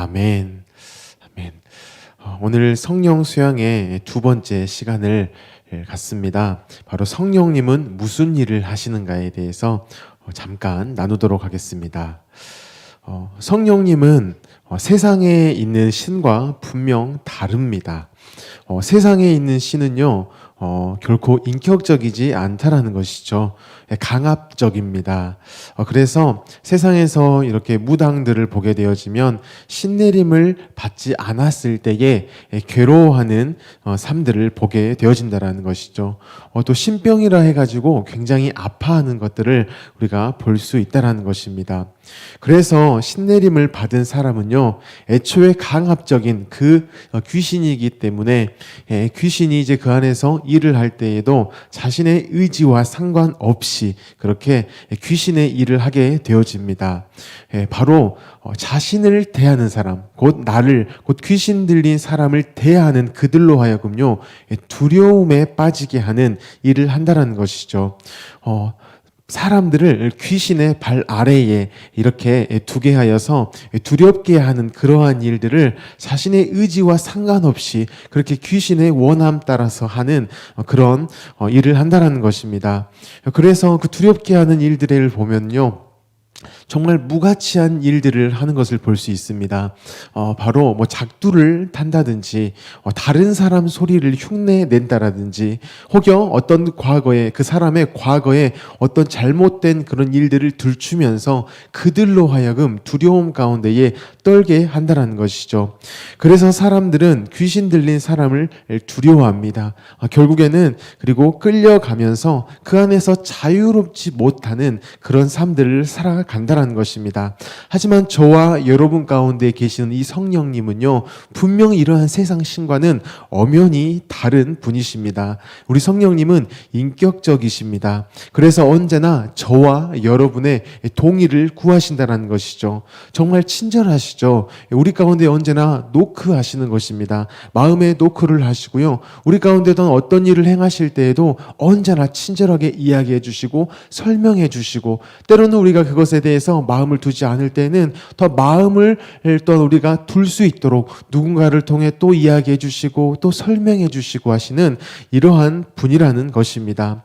아멘. 아멘. 오늘 성령 수양의 두 번째 시간을 갖습니다. 바로 성령님은 무슨 일을 하시는가에 대해서 잠깐 나누도록 하겠습니다. 성령님은 세상에 있는 신과 분명 다릅니다. 세상에 있는 신은요, 결코 인격적이지 않다라는 것이죠. 강압적입니다. 그래서 세상에서 이렇게 무당들을 보게 되어지면 신내림을 받지 않았을 때에 괴로워하는 삶들을 보게 되어진다라는 것이죠. 또 신병이라 해가지고 굉장히 아파하는 것들을 우리가 볼 수 있다라는 것입니다. 그래서 신내림을 받은 사람은요, 애초에 강압적인 그 귀신이기 때문에 귀신이 이제 그 안에서 일을 할 때에도 자신의 의지와 상관없이 그렇게 귀신의 일을 하게 되어집니다. 바로 자신을 대하는 사람, 곧 나를, 곧 귀신 들린 사람을 대하는 그들로 하여금요, 두려움에 빠지게 하는 일을 한다는 것이죠. 사람들을 귀신의 발 아래에 이렇게 두게 하여서 두렵게 하는 그러한 일들을 자신의 의지와 상관없이 그렇게 귀신의 원함 따라서 하는 그런 일을 한다는 것입니다. 그래서 그 두렵게 하는 일들을 보면요, 정말 무가치한 일들을 하는 것을 볼 수 있습니다. 바로 작두를 탄다든지, 다른 사람 소리를 흉내낸다라든지, 혹여 어떤 과거에, 그 사람의 과거에 어떤 잘못된 그런 일들을 들추면서 그들로 하여금 두려움 가운데에 떨게 한다라는 것이죠. 그래서 사람들은 귀신 들린 사람을 두려워합니다. 결국에는 그리고 끌려가면서 그 안에서 자유롭지 못하는 그런 삶들을 살아간다라는 것입니다. 하지만 저와 여러분 가운데 계시는 이 성령님은요, 분명히 이러한 세상 신과는 엄연히 다른 분이십니다. 우리 성령님은 인격적이십니다. 그래서 언제나 저와 여러분의 동의를 구하신다는 것이죠. 정말 친절하시죠. 우리 가운데 언제나 노크하시는 것입니다. 마음에 노크를 하시고요, 우리 가운데도 어떤 일을 행하실 때에도 언제나 친절하게 이야기해 주시고 설명해 주시고, 때로는 우리가 그것에 대해서 마음을 두지 않을 때는 더 마음을 또 우리가 둘 수 있도록 누군가를 통해 또 이야기해 주시고 또 설명해 주시고 하시는 이러한 분이라는 것입니다.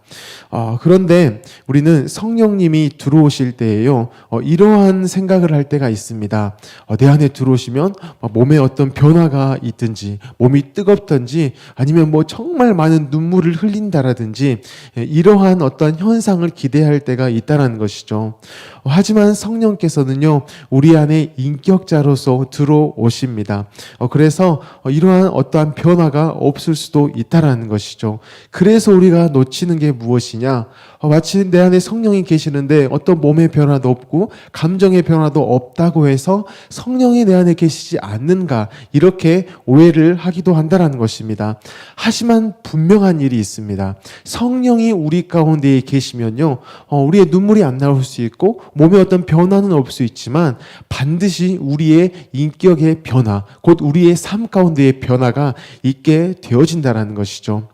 그런데 우리는 성령님이 들어오실 때에요, 이러한 생각을 할 때가 있습니다. 내 안에 들어오시면 몸에 어떤 변화가 있든지, 몸이 뜨겁든지, 아니면 정말 많은 눈물을 흘린다라든지, 이러한 어떤 현상을 기대할 때가 있다는 것이죠. 하지만 성령께서는요, 우리 안에 인격자로서 들어오십니다. 그래서 이러한 어떠한 변화가 없을 수도 있다라는 것이죠. 그래서 우리가 놓치는 게 무엇이냐? 마치 내 안에 성령이 계시는데 어떤 몸의 변화도 없고 감정의 변화도 없다고 해서 성령이 내 안에 계시지 않는가, 이렇게 오해를 하기도 한다는 것입니다. 하지만 분명한 일이 있습니다. 성령이 우리 가운데에 계시면요, 우리의 눈물이 안 나올 수 있고 몸에 어떤 변화는 없을 수 있지만 반드시 우리의 인격의 변화, 곧 우리의 삶 가운데의 변화가 있게 되어진다는 것이죠.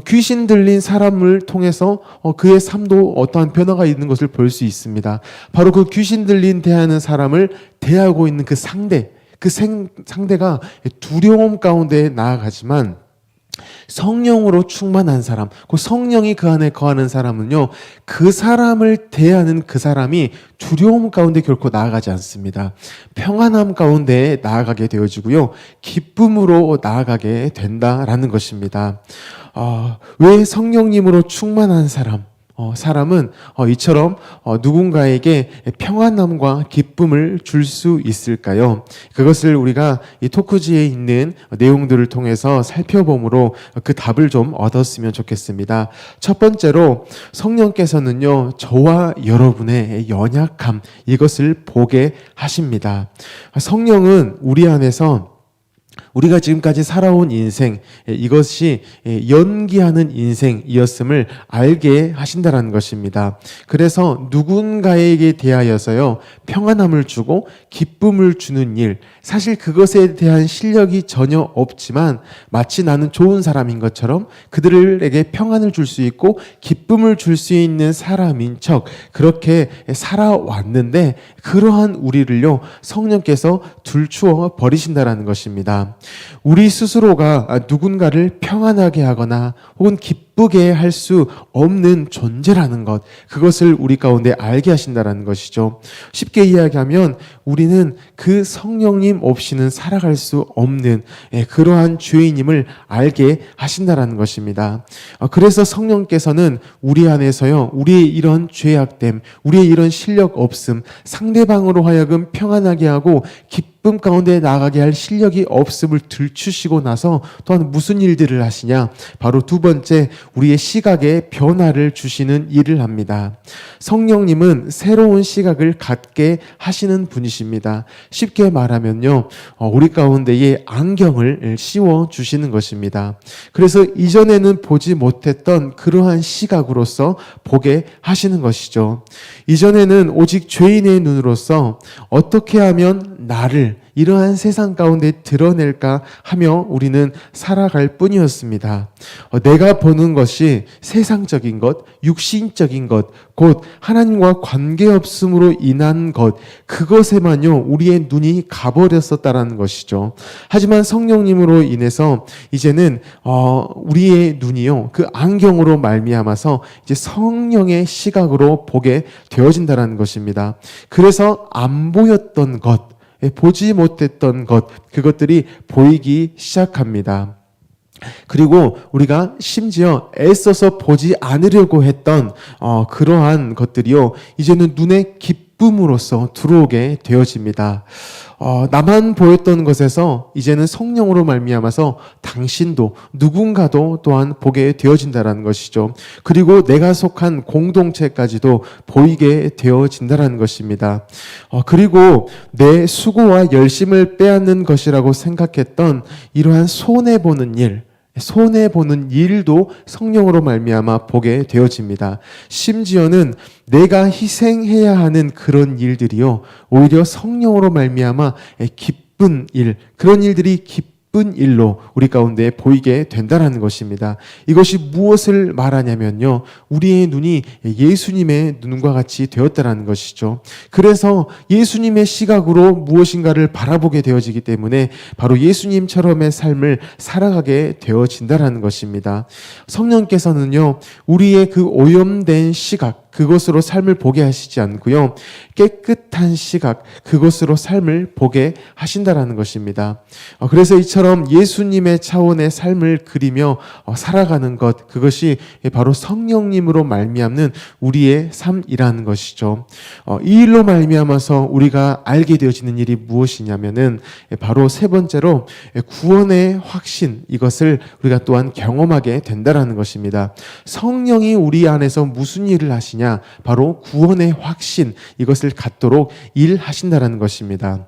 귀신 들린 사람을 통해서 그의 삶도 어떠한 변화가 있는 것을 볼 수 있습니다. 바로 그 귀신 들린 대하는 사람을 대하고 있는 그 상대가 두려움 가운데 나아가지만, 성령으로 충만한 사람, 그 성령이 그 안에 거하는 사람은요, 그 사람을 대하는 그 사람이 두려움 가운데 결코 나아가지 않습니다. 평안함 가운데 나아가게 되어지고요, 기쁨으로 나아가게 된다라는 것입니다. 왜 성령님으로 충만한 사람은 이처럼 누군가에게 평안함과 기쁨을 줄 수 있을까요? 그것을 우리가 이 토크지에 있는 내용들을 통해서 살펴봄으로 그 답을 좀 얻었으면 좋겠습니다. 첫 번째로, 성령께서는요, 저와 여러분의 연약함, 이것을 보게 하십니다. 성령은 우리 안에서 우리가 지금까지 살아온 인생, 이것이 연기하는 인생이었음을 알게 하신다라는 것입니다. 그래서 누군가에게 대하여서요, 평안함을 주고 기쁨을 주는 일, 사실 그것에 대한 실력이 전혀 없지만 마치 나는 좋은 사람인 것처럼 그들에게 평안을 줄 수 있고 기쁨을 줄 수 있는 사람인 척 그렇게 살아왔는데, 그러한 우리를요, 성령께서 들추어 버리신다라는 것입니다. 우리 스스로가 누군가를 평안하게 하거나 혹은 기쁘게 할 수 없는 존재라는 것, 그것을 우리 가운데 알게 하신다라는 것이죠. 쉽게 이야기하면 우리는 그 성령님 없이는 살아갈 수 없는 그러한 죄인임을 알게 하신다라는 것입니다. 그래서 성령께서는 우리 안에서요, 우리의 이런 죄악됨, 우리의 이런 실력 없음, 상대방으로 하여금 평안하게 하고 기쁨 가운데 나아가게 할 실력이 없음을 들추시고 나서 또한 무슨 일들을 하시냐? 바로 두 번째, 우리의 시각에 변화를 주시는 일을 합니다. 성령님은 새로운 시각을 갖게 하시는 분이십니다. 쉽게 말하면요, 우리 가운데에 안경을 씌워 주시는 것입니다. 그래서 이전에는 보지 못했던 그러한 시각으로서 보게 하시는 것이죠. 이전에는 오직 죄인의 눈으로서 어떻게 하면 나를 이러한 세상 가운데 드러낼까 하며 우리는 살아갈 뿐이었습니다. 내가 보는 것이 세상적인 것, 육신적인 것, 곧 하나님과 관계없음으로 인한 것, 그것에만요 우리의 눈이 가버렸었다라는 것이죠. 하지만 성령님으로 인해서 이제는 우리의 눈이요 그 안경으로 말미암아서 이제 성령의 시각으로 보게 되어진다라는 것입니다. 그래서 안 보였던 것, 보지 못했던 것, 그것들이 보이기 시작합니다. 그리고 우리가 심지어 애써서 보지 않으려고 했던 그러한 것들이요, 이제는 눈에 기쁨으로써 들어오게 되어집니다. 나만 보였던 것에서 이제는 성령으로 말미암아서 당신도 누군가도 또한 보게 되어진다라는 것이죠. 그리고 내가 속한 공동체까지도 보이게 되어진다라는 것입니다. 그리고 내 수고와 열심을 빼앗는 것이라고 생각했던 이러한 손해보는 일도 성령으로 말미암아 보게 되어집니다. 심지어는 내가 희생해야 하는 그런 일들이요, 오히려 성령으로 말미암아 기쁜 일, 그런 일들이 기쁜 일로 우리 가운데 보이게 된다는 것입니다. 이것이 무엇을 말하냐면요, 우리의 눈이 예수님의 눈과 같이 되었다는 것이죠. 그래서 예수님의 시각으로 무엇인가를 바라보게 되어지기 때문에 바로 예수님처럼의 삶을 살아가게 되어진다는 것입니다. 성령께서는요, 우리의 그 오염된 시각, 그것으로 삶을 보게 하시지 않고요, 깨끗한 시각, 그것으로 삶을 보게 하신다라는 것입니다. 그래서 이처럼 예수님의 차원의 삶을 그리며 살아가는 것, 그것이 바로 성령님으로 말미암는 우리의 삶이라는 것이죠. 이 일로 말미암아서 우리가 알게 되어지는 일이 무엇이냐면은 바로 세 번째로 구원의 확신, 이것을 우리가 또한 경험하게 된다라는 것입니다. 성령이 우리 안에서 무슨 일을 하시냐? 바로 구원의 확신, 이것을 갖도록 일하신다라는 것입니다.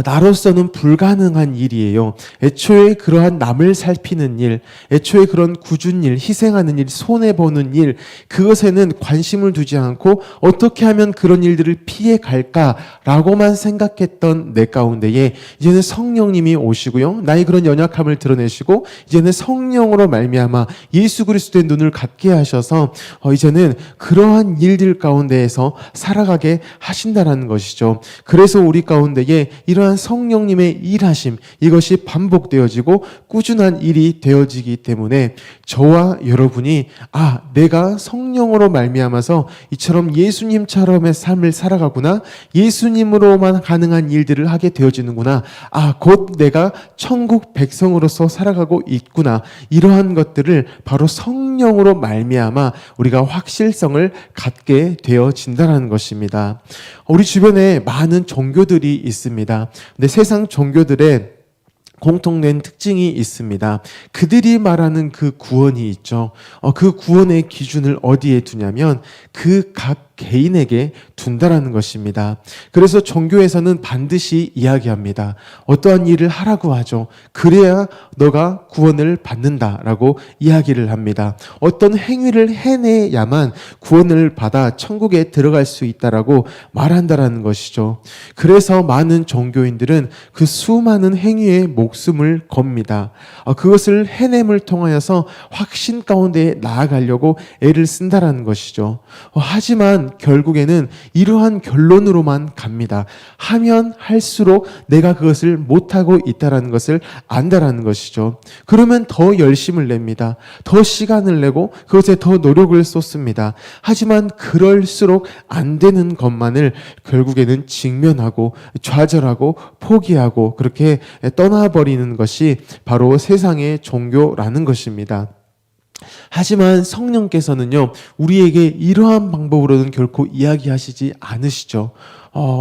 나로서는 불가능한 일이에요. 애초에 그러한 남을 살피는 일, 애초에 그런 굳은 일, 희생하는 일, 손해보는 일, 그것에는 관심을 두지 않고 어떻게 하면 그런 일들을 피해 갈까라고만 생각했던 내 가운데에 이제는 성령님이 오시고요, 나의 그런 연약함을 드러내시고 이제는 성령으로 말미암아 예수 그리스도의 눈을 갖게 하셔서 이제는 그러한 일들 가운데에서 살아가게 하신다라는 것이죠. 그래서 우리 가운데에 이러한 성령님의 일하심, 이것이 반복되어지고 꾸준한 일이 되어지기 때문에 저와 여러분이 내가 성령으로 말미암아서 이처럼 예수님처럼의 삶을 살아가구나, 예수님으로만 가능한 일들을 하게 되어지는구나, 곧 내가 천국 백성으로서 살아가고 있구나, 이러한 것들을 바로 성령으로 말미암아 우리가 확실성을 갖게 되어진다는 것입니다. 우리 주변에 많은 종교들이 있습니다. 근데 세상 종교들의 공통된 특징이 있습니다. 그들이 말하는 그 구원이 있죠. 그 구원의 기준을 어디에 두냐면 그 각 개인에게 둔다라는 것입니다. 그래서 종교에서는 반드시 이야기합니다. 어떠한 일을 하라고 하죠. 그래야 너가 구원을 받는다라고 이야기를 합니다. 어떤 행위를 해내야만 구원을 받아 천국에 들어갈 수 있다라고 말한다라는 것이죠. 그래서 많은 종교인들은 그 수많은 행위에 목숨을 겁니다. 그것을 해냄을 통하여서 확신 가운데 나아가려고 애를 쓴다라는 것이죠. 하지만 결국에는 이러한 결론으로만 갑니다. 하면 할수록 내가 그것을 못하고 있다라는 것을 안다라는 것이죠. 그러면 더 열심을 냅니다. 더 시간을 내고 그것에 더 노력을 쏟습니다. 하지만 그럴수록 안 되는 것만을 결국에는 직면하고 좌절하고 포기하고 그렇게 떠나버리는 것이 바로 세상의 종교라는 것입니다. 하지만 성령께서는요, 우리에게 이러한 방법으로는 결코 이야기하시지 않으시죠.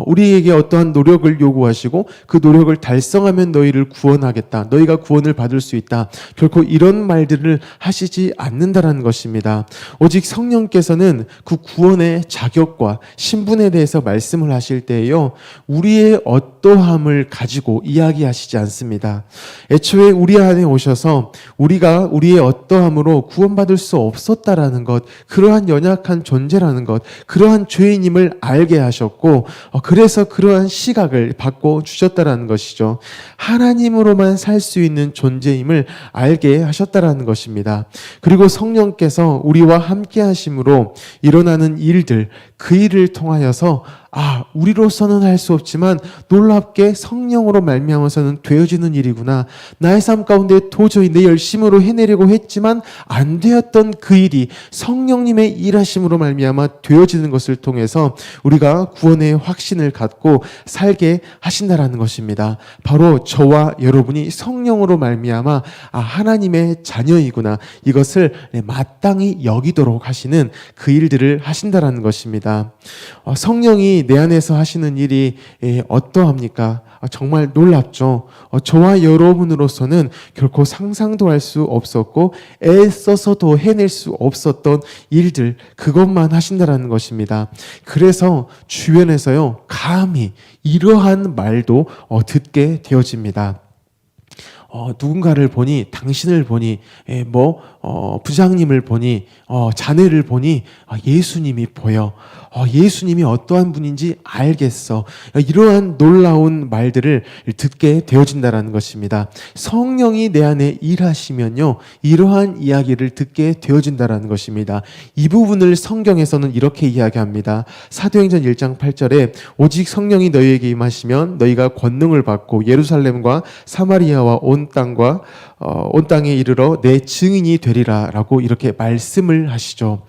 우리에게 어떠한 노력을 요구하시고 그 노력을 달성하면 너희를 구원하겠다. 너희가 구원을 받을 수 있다. 결코 이런 말들을 하시지 않는다라는 것입니다. 오직 성령께서는 그 구원의 자격과 신분에 대해서 말씀을 하실 때에요, 우리의 어떠함을 가지고 이야기하시지 않습니다. 애초에 우리 안에 오셔서 우리가 우리의 어떠함으로 구원받을 수 없었다라는 것, 그러한 연약한 존재라는 것, 그러한 죄인임을 알게 하셨고, 그래서 그러한 시각을 바꿔 주셨다라는 것이죠. 하나님으로만 살 수 있는 존재임을 알게 하셨다라는 것입니다. 그리고 성령께서 우리와 함께 하심으로 일어나는 일들, 그 일을 통하여서 우리로서는 할 수 없지만 놀랍게 성령으로 말미암아서는 되어지는 일이구나. 나의 삶 가운데 도저히 내 열심으로 해내려고 했지만 안 되었던 그 일이 성령님의 일하심으로 말미암아 되어지는 것을 통해서 우리가 구원의 확신을 갖고 살게 하신다라는 것입니다. 바로 저와 여러분이 성령으로 말미암아 하나님의 자녀이구나, 이것을 마땅히 여기도록 하시는 그 일들을 하신다라는 것입니다. 성령이 내 안에서 하시는 일이 어떠합니까? 정말 놀랍죠. 저와 여러분으로서는 결코 상상도 할 수 없었고 애써서도 해낼 수 없었던 일들, 그것만 하신다라는 것입니다. 그래서 주변에서요, 감히 이러한 말도 듣게 되어집니다. 누군가를 보니, 당신을 보니, 부장님을 보니, 자네를 보니, 예수님이 보여. 예수님이 어떠한 분인지 알겠어. 이러한 놀라운 말들을 듣게 되어진다는 것입니다. 성령이 내 안에 일하시면요, 이러한 이야기를 듣게 되어진다는 것입니다. 이 부분을 성경에서는 이렇게 이야기합니다. 사도행전 1장 8절에 오직 성령이 너희에게 임하시면 너희가 권능을 받고 예루살렘과 사마리아와 온 땅에 이르러 내 증인이 되리라 라고 이렇게 말씀을 하시죠.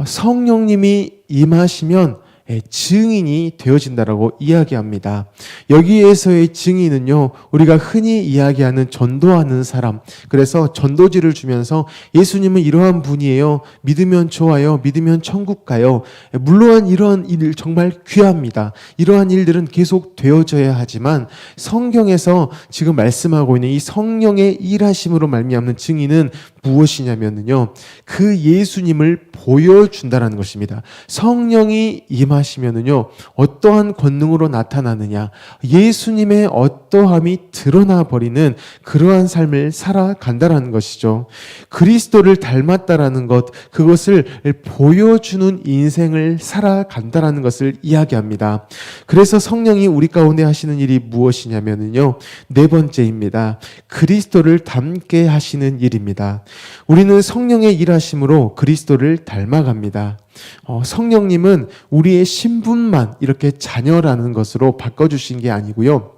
성령님이 임하시면 증인이 되어진다라고 이야기합니다. 여기에서의 증인은요, 우리가 흔히 이야기하는 전도하는 사람, 그래서 전도지를 주면서 예수님은 이러한 분이에요, 믿으면 좋아요, 믿으면 천국 가요. 물론 이러한 일 정말 귀합니다. 이러한 일들은 계속 되어져야 하지만 성경에서 지금 말씀하고 있는 이 성령의 일하심으로 말미암는 증인은 무엇이냐면요, 그 예수님을 보여준다라는 것입니다. 성령이 임하시면은요, 어떠한 권능으로 나타나느냐, 예수님의 어떠함이 드러나 버리는 그러한 삶을 살아간다라는 것이죠. 그리스도를 닮았다라는 것, 그것을 보여주는 인생을 살아간다라는 것을 이야기합니다. 그래서 성령이 우리 가운데 하시는 일이 무엇이냐면은요, 네 번째입니다. 그리스도를 닮게 하시는 일입니다. 우리는 성령의 일하심으로 그리스도를 닮아갑니다. 성령님은 우리의 신분만 이렇게 자녀라는 것으로 바꿔주신 게 아니고요,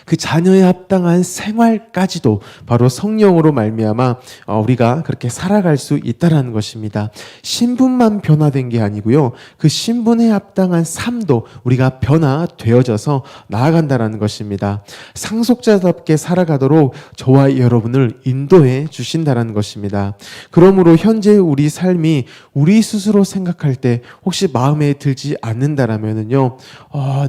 그 자녀에 합당한 생활까지도 바로 성령으로 말미암아 우리가 그렇게 살아갈 수 있다라는 것입니다. 신분만 변화된 게 아니고요, 그 신분에 합당한 삶도 우리가 변화되어져서 나아간다라는 것입니다. 상속자답게 살아가도록 저와 여러분을 인도해 주신다라는 것입니다. 그러므로 현재 우리 삶이 우리 스스로 생각할 때 혹시 마음에 들지 않는다라면은요,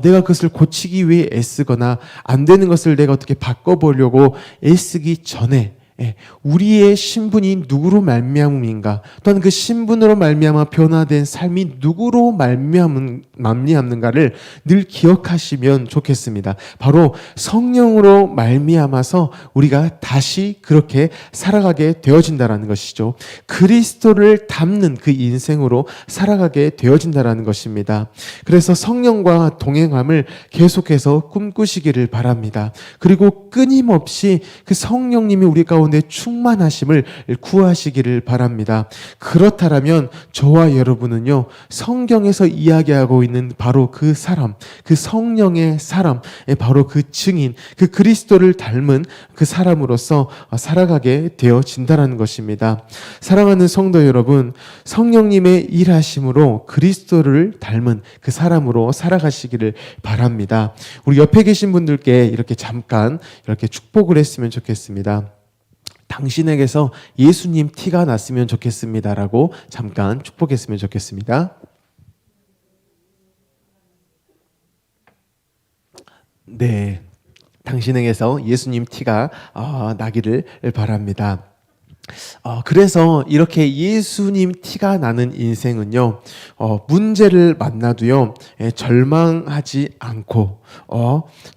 내가 그것을 고치기 위해 애쓰거나 안 되는 것을 내가 어떻게 바꿔보려고 애쓰기 전에 우리의 신분이 누구로 말미암음인가, 또한 그 신분으로 말미암아 변화된 삶이 누구로 말미암는가를 늘 기억하시면 좋겠습니다. 바로 성령으로 말미암아서 우리가 다시 그렇게 살아가게 되어진다라는 것이죠. 그리스도를 닮는 그 인생으로 살아가게 되어진다라는 것입니다. 그래서 성령과 동행함을 계속해서 꿈꾸시기를 바랍니다. 그리고 끊임없이 그 성령님이 우리 가운데 충만하심을 구하시기를 바랍니다. 그렇다면 저와 여러분은요, 성경에서 이야기하고 있는 바로 그 사람, 그 성령의 사람, 바로 그 증인, 그 그리스도를 닮은 그 사람으로서 살아가게 되어진다는 것입니다. 사랑하는 성도 여러분, 성령님의 일하심으로 그리스도를 닮은 그 사람으로 살아가시기를 바랍니다. 우리 옆에 계신 분들께 이렇게 잠깐 이렇게 축복을 했으면 좋겠습니다. 당신에게서 예수님 티가 났으면 좋겠습니다라고 잠깐 축복했으면 좋겠습니다. 네, 당신에게서 예수님 티가 나기를 바랍니다. 그래서 이렇게 예수님 티가 나는 인생은요, 문제를 만나도요, 절망하지 않고,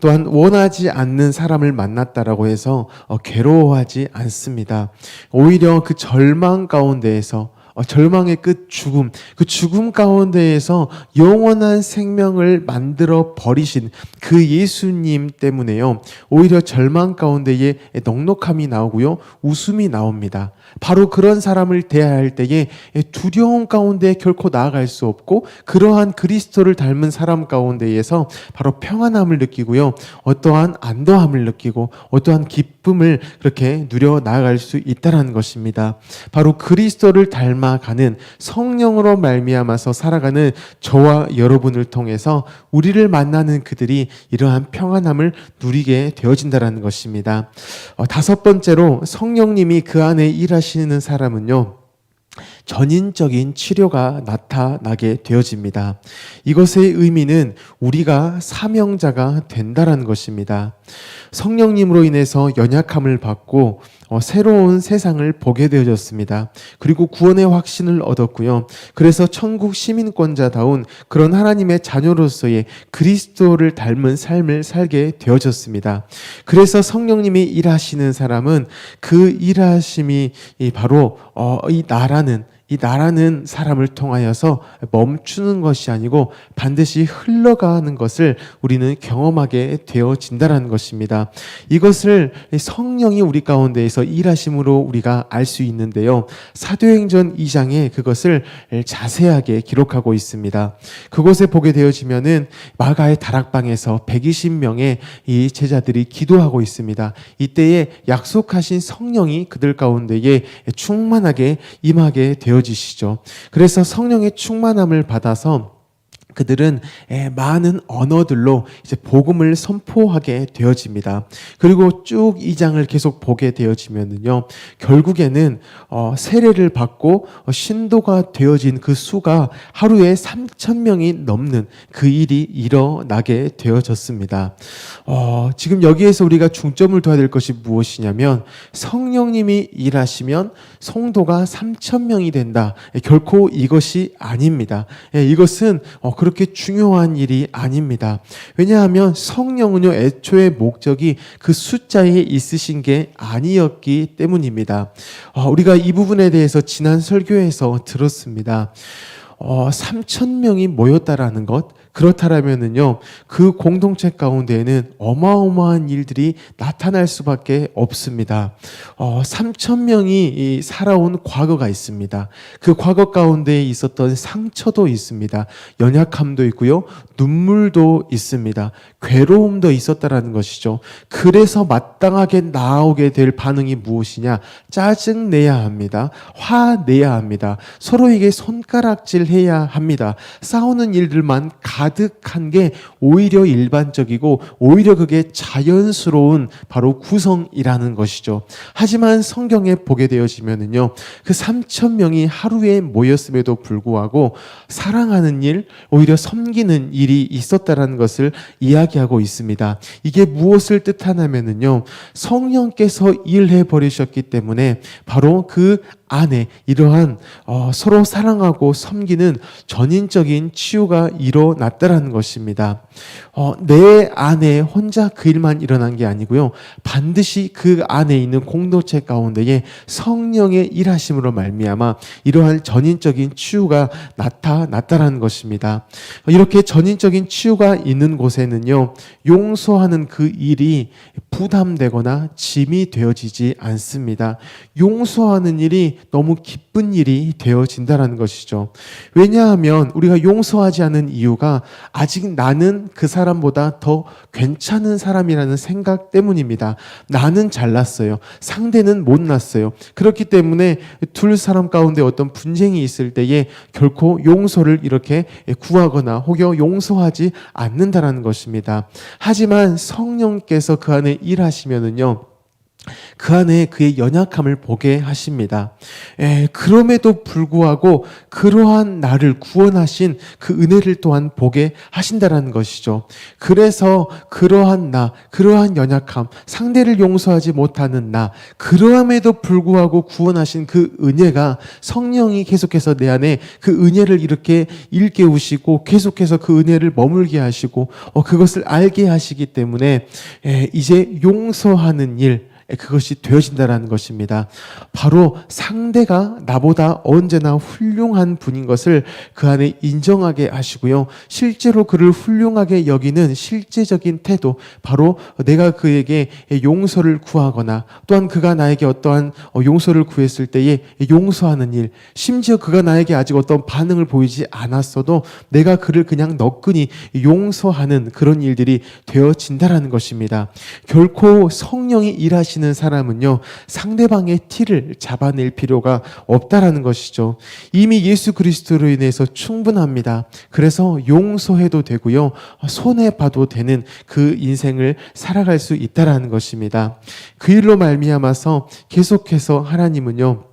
또한 원하지 않는 사람을 만났다라고 해서 괴로워하지 않습니다. 오히려 그 절망 가운데에서 절망의 끝 죽음, 그 죽음 가운데에서 영원한 생명을 만들어 버리신 그 예수님 때문에요, 오히려 절망 가운데에 넉넉함이 나오고요, 웃음이 나옵니다. 바로 그런 사람을 대할 때에 두려움 가운데 결코 나아갈 수 없고, 그러한 그리스도를 닮은 사람 가운데에서 바로 평안함을 느끼고요, 어떠한 안도함을 느끼고 어떠한 기쁨을 그렇게 누려 나아갈 수 있다는 것입니다. 바로 그리스도를 닮아가는 성령으로 말미암아서 살아가는 저와 여러분을 통해서 우리를 만나는 그들이 이러한 평안함을 누리게 되어진다는 것입니다. 다섯 번째로, 성령님이 그 안에 일하시는 사람은요, 전인적인 치료가 나타나게 되어집니다. 이것의 의미는 우리가 사명자가 된다는 것입니다. 성령님으로 인해서 연약함을 받고 새로운 세상을 보게 되어졌습니다. 그리고 구원의 확신을 얻었고요. 그래서 천국 시민권자다운 그런 하나님의 자녀로서의 그리스도를 닮은 삶을 살게 되어졌습니다. 그래서 성령님이 일하시는 사람은 그 일하심이 바로 이 나라는 사람을 통하여서 멈추는 것이 아니고 반드시 흘러가는 것을 우리는 경험하게 되어진다는 것입니다. 이것을 성령이 우리 가운데에서 일하심으로 우리가 알 수 있는데요, 사도행전 2장에 그것을 자세하게 기록하고 있습니다. 그곳에 보게 되어지면은 마가의 다락방에서 120명의 이 제자들이 기도하고 있습니다. 이때에 약속하신 성령이 그들 가운데에 충만하게 임하게 되어지시죠. 그래서 성령의 충만함을 받아서 그들은 많은 언어들로 이제 복음을 선포하게 되어집니다. 그리고 쭉 이 장을 계속 보게 되어지면은요, 결국에는 세례를 받고 신도가 되어진 그 수가 하루에 3,000명이 넘는 그 일이 일어나게 되어졌습니다. 지금 여기에서 우리가 중점을 둬야 될 것이 무엇이냐면, 성령님이 일하시면 성도가 3,000명이 된다. 결코 이것이 아닙니다. 이것은 그렇게 중요한 일이 아닙니다. 왜냐하면 성령은요, 애초에 목적이 그 숫자에 있으신 게 아니었기 때문입니다. 우리가 이 부분에 대해서 지난 설교에서 들었습니다. 3,000명이 모였다라는 것, 그렇다면은요, 그 공동체 가운데에는 어마어마한 일들이 나타날 수밖에 없습니다. 3,000명이 살아온 과거가 있습니다. 그 과거 가운데에 있었던 상처도 있습니다. 연약함도 있고요, 눈물도 있습니다. 괴로움도 있었다라는 것이죠. 그래서 마땅하게 나오게 될 반응이 무엇이냐? 짜증내야 합니다. 화내야 합니다. 서로에게 손가락질해야 합니다. 싸우는 일들만 가득한 게 오히려 일반적이고 오히려 그게 자연스러운 바로 구성이라는 것이죠. 하지만 성경에 보게 되어지면은요, 그 3천 명이 하루에 모였음에도 불구하고 사랑하는 일, 오히려 섬기는 일이 있었다라는 것을 이야기하고 있습니다. 이게 무엇을 뜻하냐면은요, 성령께서 일해 버리셨기 때문에 바로 그 안에 이러한 서로 사랑하고 섬기는 전인적인 치유가 일어났다라는 것입니다. 내 안에 혼자 그 일만 일어난 게 아니고요, 반드시 그 안에 있는 공동체 가운데에 성령의 일하심으로 말미암아 이러한 전인적인 치유가 나타났다라는 것입니다. 이렇게 전인적인 치유가 있는 곳에는요, 용서하는 그 일이 부담되거나 짐이 되어지지 않습니다. 용서하는 일이 너무 기쁜 일이 되어진다는 것이죠. 왜냐하면 우리가 용서하지 않은 이유가 아직 나는 그 사람보다 더 괜찮은 사람이라는 생각 때문입니다. 나는 잘났어요. 상대는 못났어요. 그렇기 때문에 둘 사람 가운데 어떤 분쟁이 있을 때에 결코 용서를 이렇게 구하거나 혹여 용서하지 않는다는 것입니다. 하지만 성령께서 그 안에 일하시면은요, 그 안에 그의 연약함을 보게 하십니다. 그럼에도 불구하고 그러한 나를 구원하신 그 은혜를 또한 보게 하신다라는 것이죠. 그래서 그러한 나, 그러한 연약함, 상대를 용서하지 못하는 나, 그러함에도 불구하고 구원하신 그 은혜가 성령이 계속해서 내 안에 그 은혜를 이렇게 일깨우시고 계속해서 그 은혜를 머물게 하시고 그것을 알게 하시기 때문에 이제 용서하는 일, 그것이 되어진다는 것입니다. 바로 상대가 나보다 언제나 훌륭한 분인 것을 그 안에 인정하게 하시고요, 실제로 그를 훌륭하게 여기는 실제적인 태도, 바로 내가 그에게 용서를 구하거나 또한 그가 나에게 어떠한 용서를 구했을 때에 용서하는 일, 심지어 그가 나에게 아직 어떤 반응을 보이지 않았어도 내가 그를 그냥 너끈히 용서하는 그런 일들이 되어진다는 것입니다. 결코 성령이 일하시는 사람은요, 상대방의 티를 잡아낼 필요가 없다라는 것이죠. 이미 예수 그리스도로 인해서 충분합니다. 그래서 용서해도 되고요, 손해봐도 되는 그 인생을 살아갈 수 있다라는 것입니다. 그 일로 말미암아서 계속해서 하나님은요,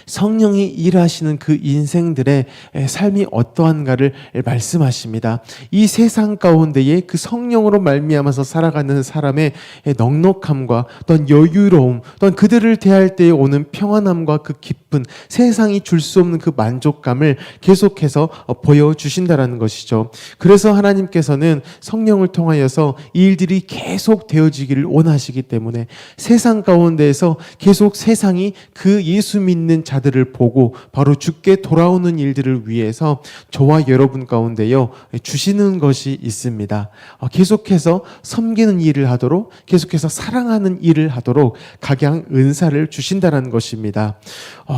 성령이 일하시는 그 인생들의 삶이 어떠한가를 말씀하십니다. 이 세상 가운데에 그 성령으로 말미암아서 살아가는 사람의 넉넉함과 또한 여유로움, 또한 그들을 대할 때에 오는 평안함과 그 기쁜, 세상이 줄 수 없는 그 만족감을 계속해서 보여주신다라는 것이죠. 그래서 하나님께서는 성령을 통하여서 이 일들이 계속 되어지기를 원하시기 때문에 세상 가운데에서 계속 세상이 그 예수 믿는 자들을 보고 바로 주께 돌아오는 일들을 위해서 저와 여러분 가운데요, 주시는 것이 있습니다. 계속해서 섬기는 일을 하도록, 계속해서 사랑하는 일을 하도록 각양 은사를 주신다는 것입니다.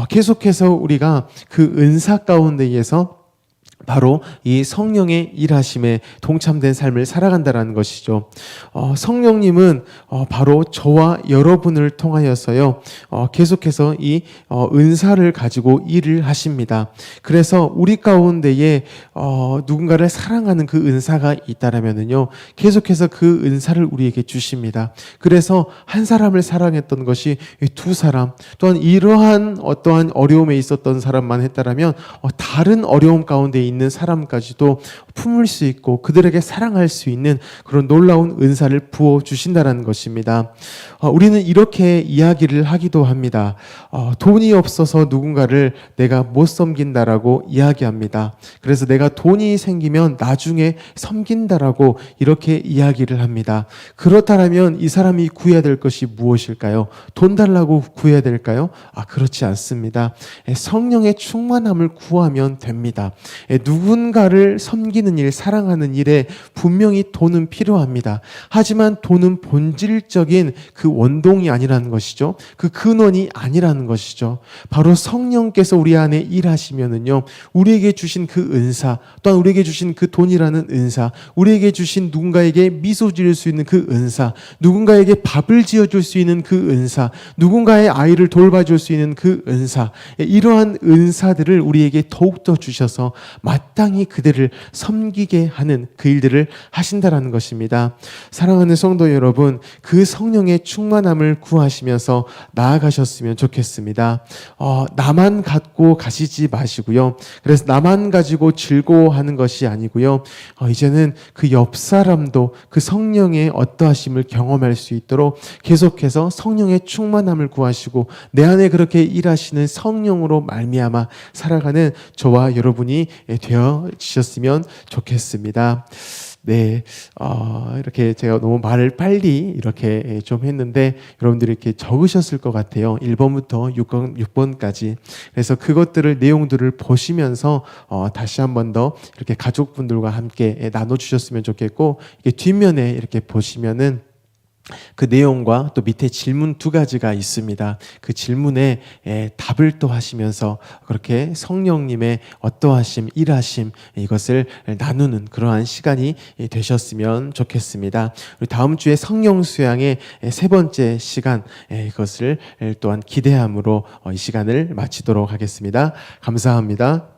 계속해서 우리가 그 은사 가운데에서 바로 이 성령의 일하심에 동참된 삶을 살아간다는 것이죠. 성령님은 바로 저와 여러분을 통하여서요, 계속해서 이 은사를 가지고 일을 하십니다. 그래서 우리 가운데에 누군가를 사랑하는 그 은사가 있다라면은요, 계속해서 그 은사를 우리에게 주십니다. 그래서 한 사람을 사랑했던 것이 두 사람, 또한 이러한 어떠한 어려움에 있었던 사람만 했다라면 다른 어려움 가운데 있는 사람까지도 품을 수 있고 그들에게 사랑할 수 있는 그런 놀라운 은사를 부어 주신다는 것입니다. 우리는 이렇게 이야기를 하기도 합니다. 돈이 없어서 누군가를 내가 못 섬긴다라고 이야기합니다. 그래서 내가 돈이 생기면 나중에 섬긴다라고 이렇게 이야기를 합니다. 그렇다면 이 사람이 구해야 될 것이 무엇일까요? 돈 달라고 구해야 될까요? 그렇지 않습니다. 성령의 충만함을 구하면 됩니다. 누군가를 섬기는 일, 사랑하는 일에 분명히 돈은 필요합니다. 하지만 돈은 본질적인 그 원동이 아니라는 것이죠. 그 근원이 아니라는 것이죠. 바로 성령께서 우리 안에 일하시면은요, 우리에게 주신 그 은사, 또한 우리에게 주신 그 돈이라는 은사, 우리에게 주신 누군가에게 미소 지을 수 있는 그 은사, 누군가에게 밥을 지어줄 수 있는 그 은사, 누군가의 아이를 돌봐줄 수 있는 그 은사, 이러한 은사들을 우리에게 더욱더 주셔서 마땅히 그들을 섬기게 하는 그 일들을 하신다라는 것입니다. 사랑하는 성도 여러분, 그 성령의 충만함을 구하시면서 나아가셨으면 좋겠습니다. 나만 갖고 가시지 마시고요. 그래서 나만 가지고 즐거워하는 것이 아니고요. 이제는 그 옆 사람도 그 성령의 어떠하심을 경험할 수 있도록 계속해서 성령의 충만함을 구하시고 내 안에 그렇게 일하시는 성령으로 말미암아 살아가는 저와 여러분이 되어지셨으면 좋겠습니다. 네, 이렇게 제가 너무 말을 빨리 이렇게 좀 했는데 여러분들이 이렇게 적으셨을 것 같아요. 1번부터 6번까지. 그래서 그것들을, 내용들을 보시면서 다시 한 번 더 이렇게 가족분들과 함께 나눠주셨으면 좋겠고, 이게 뒷면에 이렇게 보시면은 그 내용과 또 밑에 질문 2가지가 있습니다. 그 질문에 답을 또 하시면서 그렇게 성령님의 어떠하심, 일하심 이것을 나누는 그러한 시간이 되셨으면 좋겠습니다. 우리 다음 주에 성령 수양의 3번째 시간, 이것을 또한 기대함으로 이 시간을 마치도록 하겠습니다. 감사합니다.